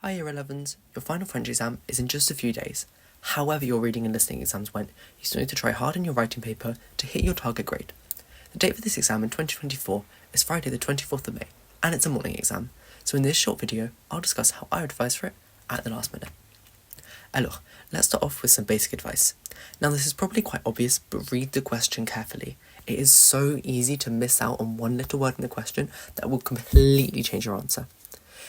Hi Year 11s, your final French exam is in just a few days. However your reading and listening exams went, you still need to try hard in your writing paper to hit your target grade. The date for this exam in 2024 is Friday the 24th of May, and it's a morning exam, so in this short video, I'll discuss how I would advise for it at the last minute. Alors, let's start off with some basic advice. Now this is probably quite obvious, but read the question carefully. It is so easy to miss out on one little word in the question that will completely change your answer.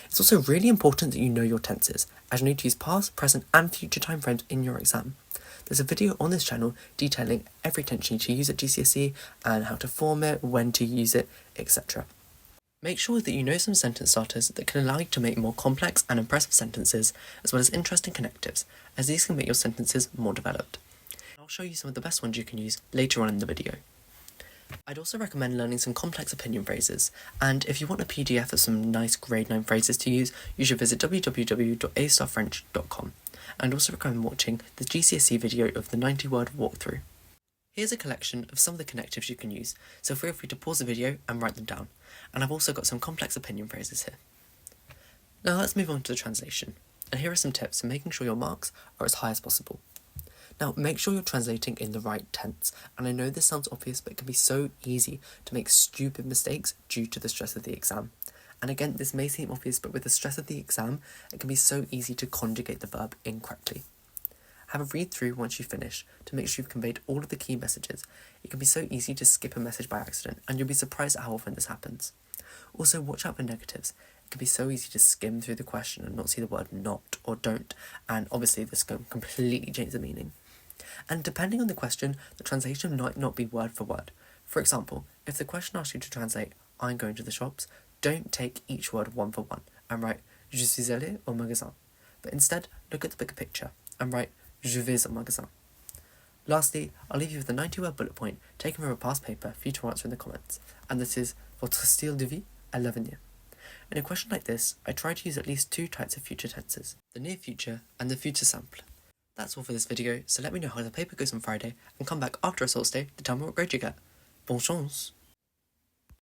It's also really important that you know your tenses, as you need to use past, present and future time frames in your exam. There's a video on this channel detailing every tense you need to use at GCSE and how to form it, when to use it, etc. Make sure that you know some sentence starters that can allow you to make more complex and impressive sentences, as well as interesting connectives, as these can make your sentences more developed. I'll show you some of the best ones you can use later on in the video. I'd also recommend learning some complex opinion phrases, and if you want a PDF of some nice grade 9 phrases to use, you should visit www.astarfrench.com, and also recommend watching the GCSE video of the 90-word walkthrough. Here's a collection of some of the connectives you can use, so feel free to pause the video and write them down, and I've also got some complex opinion phrases here. Now let's move on to the translation, and here are some tips for making sure your marks are as high as possible. Now, make sure you're translating in the right tense, and I know this sounds obvious, but it can be so easy to make stupid mistakes due to the stress of the exam. And again, this may seem obvious, but with the stress of the exam, it can be so easy to conjugate the verb incorrectly. Have a read through once you finish to make sure you've conveyed all of the key messages. It can be so easy to skip a message by accident, and you'll be surprised at how often this happens. Also, watch out for negatives. It can be so easy to skim through the question and not see the word not or don't, and obviously this can completely change the meaning. And depending on the question, the translation might not be word for word. For example, if the question asks you to translate, I'm going to the shops, don't take each word one for one and write, je suis allé au magasin. But instead, look at the bigger picture and write, je vais au magasin. Lastly, I'll leave you with a 90-word bullet point taken from a past paper for you to answer in the comments. And this is, votre style de vie à l'avenir. In a question like this, I try to use at least two types of future tenses, the near future and the future simple. That's all for this video, so let me know how the paper goes on Friday and come back after results day to tell me what grade you get. Bonne chance!